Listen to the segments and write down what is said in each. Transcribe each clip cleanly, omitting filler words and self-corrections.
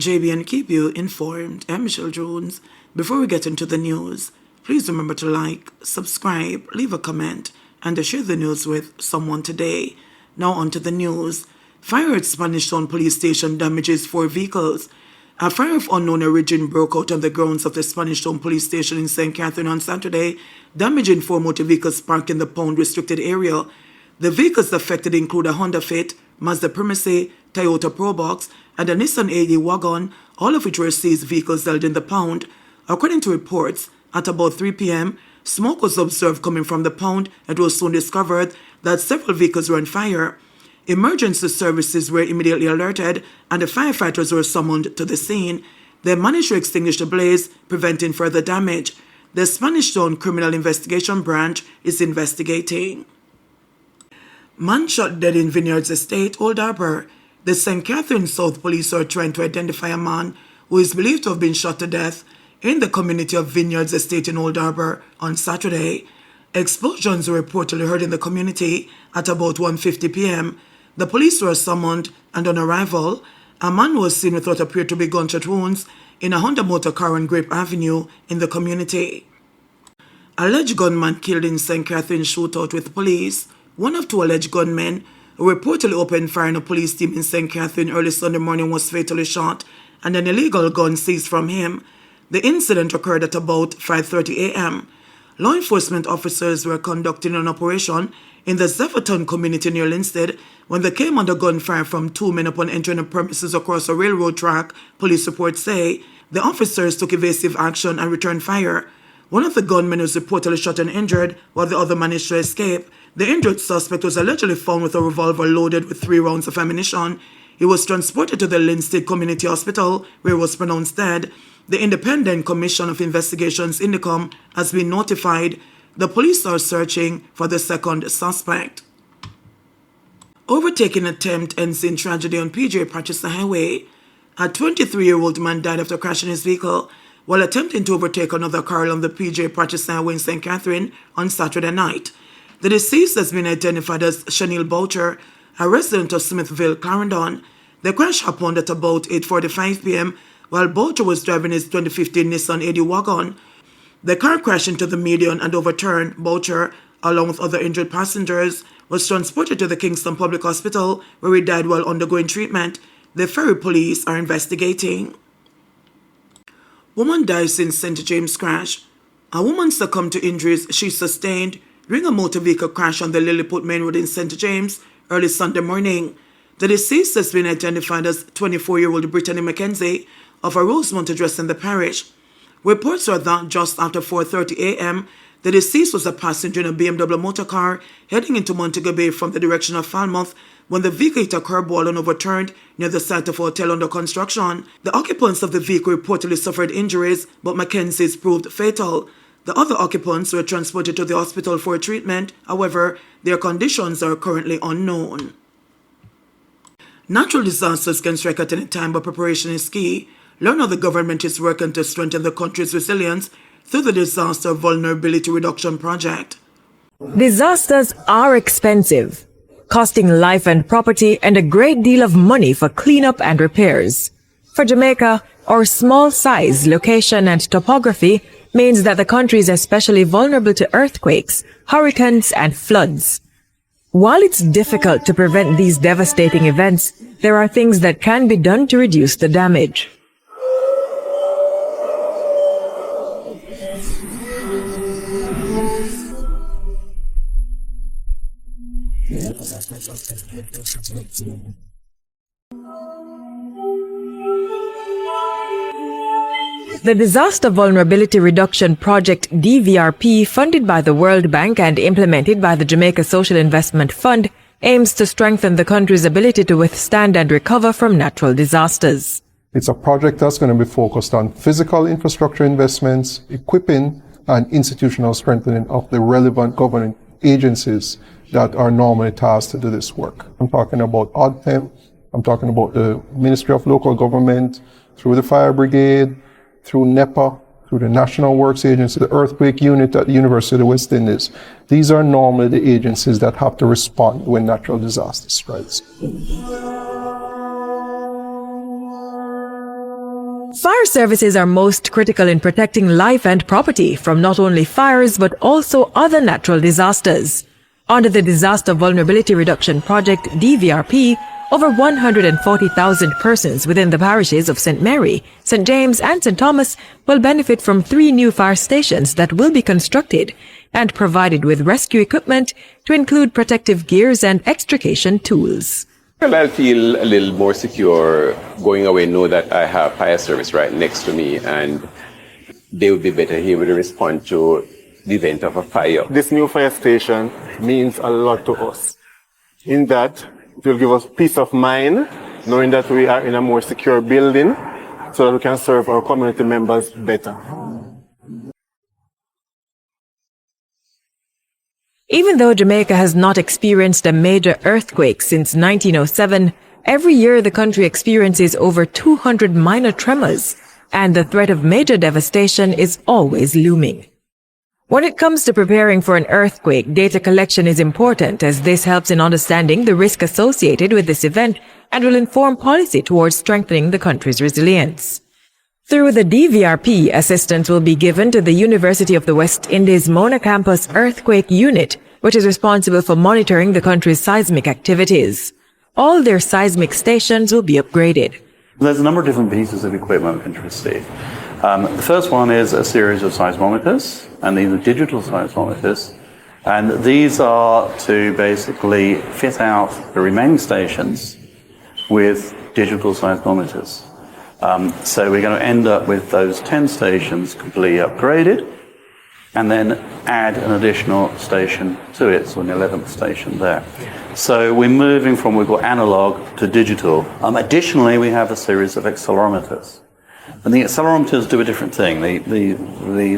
JBNN keep you informed. I'm Michelle Jones. Before we get into the news, please remember to like, subscribe, leave a comment, and to share the news with someone today. Now on to the news. Fire at Spanish Town Police Station damages 4 vehicles. A fire of unknown origin broke out on the grounds of the Spanish Town Police Station in St. Catherine on Saturday, damaging 4 motor vehicles parked in the pound restricted area. The vehicles affected include a Honda Fit, Mazda Primacy, Toyota Probox, and a Nissan AD wagon, all of which were seized vehicles held in the pound. According to reports, at about 3 p.m., smoke was observed coming from the pound, and it was soon discovered that several vehicles were on fire. Emergency services were immediately alerted, and the firefighters were summoned to the scene. They managed to extinguish the blaze, preventing further damage. The Spanish Town Criminal Investigation Branch is investigating. Man shot dead in Vineyards Estate, Old Harbour. The St. Catherine South Police are trying to identify a man who is believed to have been shot to death in the community of Vineyards Estate in Old Harbour on Saturday. Explosions were reportedly heard in the community at about 1:50 p.m. The police were summoned, and on arrival, a man was seen with what appeared to be gunshot wounds in a Honda motor car on Grape Avenue in the community. Alleged gunman killed in St. Catherine shootout with police. One of 2 alleged gunmen who reportedly opened fire on a police team in St. Catherine early Sunday morning was fatally shot, and an illegal gun seized from him. The incident occurred at about 5:30 a.m. Law enforcement officers were conducting an operation in the Zephyton community near Linstead when they came under gunfire from 2 men upon entering the premises across a railroad track, police reports say. The officers took evasive action and returned fire. One of the gunmen was reportedly shot and injured, while the other managed to escape. The injured suspect was allegedly found with a revolver loaded with 3 rounds of ammunition. He was transported to the Linstead Community Hospital, where he was pronounced dead. The Independent Commission of Investigations, INDICOM, has been notified. The police are searching for the second suspect. Overtaking attempt ends in tragedy on PJ Purchase Highway. A 23-year-old man died after crashing his vehicle while attempting to overtake another car on the PJ Purchase Highway in St. Catherine on Saturday night. The deceased has been identified as Chanel Boucher, a resident of Smithville, Clarendon. The crash happened at about 8:45 p.m. while Boucher was driving his 2015 Nissan AD wagon. The car crashed into the median and overturned. Boucher, along with other injured passengers, was transported to the Kingston Public Hospital, where he died while undergoing treatment. The Ferry police are investigating. Woman dies in St. James crash. A woman succumbed to injuries she sustained during a motor vehicle crash on the Lilliput Main Road in St. James early Sunday morning. The deceased has been identified as 24-year-old Brittany McKenzie of a Rosemount address in the parish. Reports are that just after 4:30 a.m., the deceased was a passenger in a BMW motor car heading into Montego Bay from the direction of Falmouth when the vehicle hit a curb wall and overturned near the site of a hotel under construction. The occupants of the vehicle reportedly suffered injuries, but Mackenzie's proved fatal. The other occupants were transported to the hospital for treatment. However, their conditions are currently unknown. Natural disasters can strike at any time, but preparation is key. Learn how the government is working to strengthen the country's resilience through the Disaster Vulnerability Reduction Project. Disasters are expensive, costing life and property and a great deal of money for cleanup and repairs. For Jamaica, our small size, location, and topography means that the country is especially vulnerable to earthquakes, hurricanes, and floods. While it's difficult to prevent these devastating events, there are things that can be done to reduce the damage. The Disaster Vulnerability Reduction Project DVRP, funded by the World Bank and implemented by the Jamaica Social Investment Fund, aims to strengthen the country's ability to withstand and recover from natural disasters. It's a project that's going to be focused on physical infrastructure investments, equipping and institutional strengthening of the relevant governing agencies that are normally tasked to do this work. I'm talking about ODTEM, I'm talking about the Ministry of Local Government, through the Fire Brigade, through NEPA, through the National Works Agency, the Earthquake Unit at the University of the West Indies. These are normally the agencies that have to respond when natural disaster strikes. Fire services are most critical in protecting life and property from not only fires but also other natural disasters. Under the Disaster Vulnerability Reduction Project, DVRP, over 140,000 persons within the parishes of St. Mary, St. James and St. Thomas will benefit from 3 new fire stations that will be constructed and provided with rescue equipment to include protective gears and extrication tools. Well, I'll feel a little more secure going away, know that I have fire service right next to me and they will be better able to respond to the event of a fire. This new fire station means a lot to us. In that, it will give us peace of mind, knowing that we are in a more secure building so that we can serve our community members better. Even though Jamaica has not experienced a major earthquake since 1907, every year the country experiences over 200 minor tremors, and the threat of major devastation is always looming. When it comes to preparing for an earthquake, data collection is important as this helps in understanding the risk associated with this event and will inform policy towards strengthening the country's resilience. Through the DVRP, assistance will be given to the University of the West Indies Mona Campus Earthquake Unit, which is responsible for monitoring the country's seismic activities. All their seismic stations will be upgraded. There's a number of different pieces of equipment we can receive. The first one is a series of seismometers, and these are digital seismometers. And these are to basically fit out the remaining stations with digital seismometers. So we're going to end up with those 10 stations completely upgraded and then add an additional station to it, so an 11th station there. So we're moving from, we've got analog to digital. Additionally, we have a series of accelerometers. And the accelerometers do a different thing. The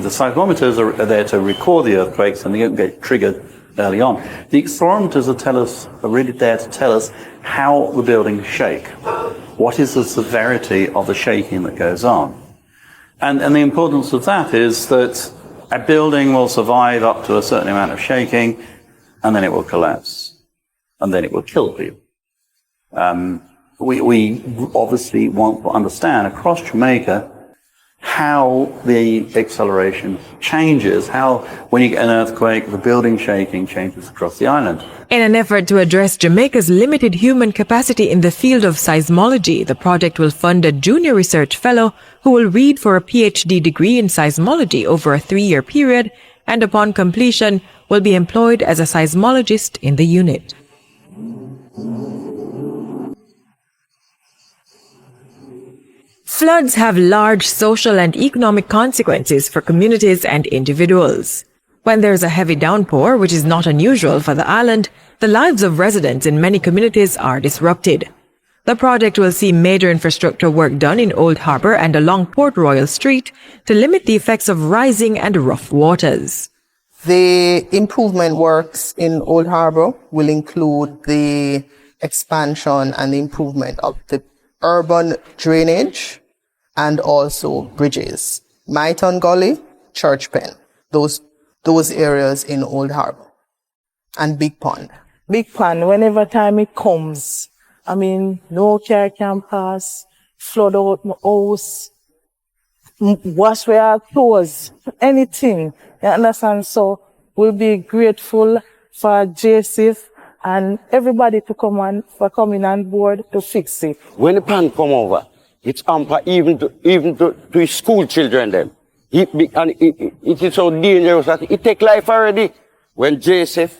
seismometers are there to record the earthquakes and they don't get triggered early on. The accelerometers are really there to tell us how the buildings shake. What is the severity of the shaking that goes on? And the importance of that is that a building will survive up to a certain amount of shaking, and then it will collapse, and then it will kill people. We obviously want to understand across Jamaica how the acceleration changes, how when you get an earthquake, the building shaking changes across the island. In an effort to address Jamaica's limited human capacity in the field of seismology, the project will fund a junior research fellow who will read for a PhD degree in seismology over a 3-year period and upon completion will be employed as a seismologist in the unit. Floods have large social and economic consequences for communities and individuals. When there's a heavy downpour, which is not unusual for the island, the lives of residents in many communities are disrupted. The project will see major infrastructure work done in Old Harbour and along Port Royal Street to limit the effects of rising and rough waters. The improvement works in Old Harbour will include the expansion and the improvement of the urban drainage and also bridges. Myton Gully, Church Pen, those areas in Old Harbour. And Big Pond. Big Pond, whenever time it comes, no car can pass, flood out my house, wash our clothes, anything. You understand? So we'll be grateful for JCF and everybody to coming on board to fix it. When the pond come over, it's even to school children then. It is so dangerous that it take life already. When JSF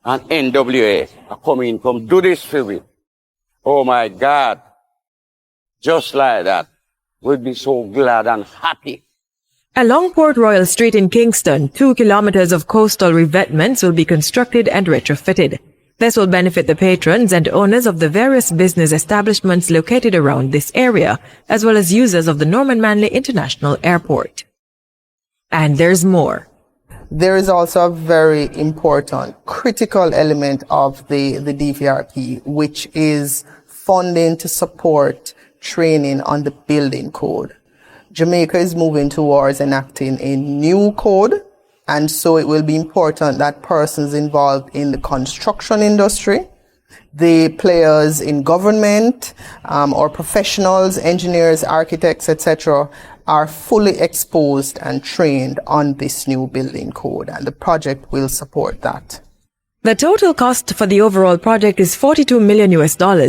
and NWA are coming come do this for me. Oh my God. Just like that. We'll be so glad and happy. Along Port Royal Street in Kingston, 2 kilometers of coastal revetments will be constructed and retrofitted. This will benefit the patrons and owners of the various business establishments located around this area, as well as users of the Norman Manley International Airport. And there's more. There is also a very important, critical element of the DVRP, which is funding to support training on the building code. Jamaica is moving towards enacting a new code, and so it will be important that persons involved in the construction industry, the players in government or professionals, engineers, architects, etc., are fully exposed and trained on this new building code, and the project will support that. The total cost for the overall project is $42 million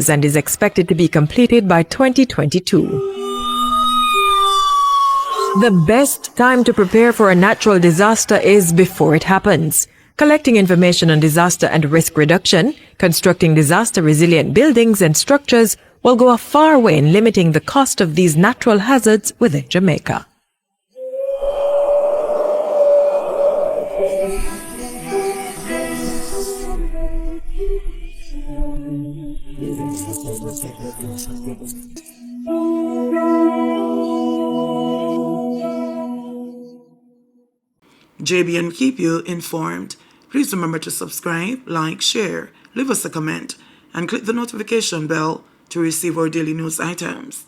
and is expected to be completed by 2022. The best time to prepare for a natural disaster is before it happens. Collecting information on disaster and risk reduction, constructing disaster-resilient buildings and structures will go a far way in limiting the cost of these natural hazards within Jamaica. JBN keep you informed. Please remember to subscribe, like, share, leave us a comment, and click the notification bell to receive our daily news items.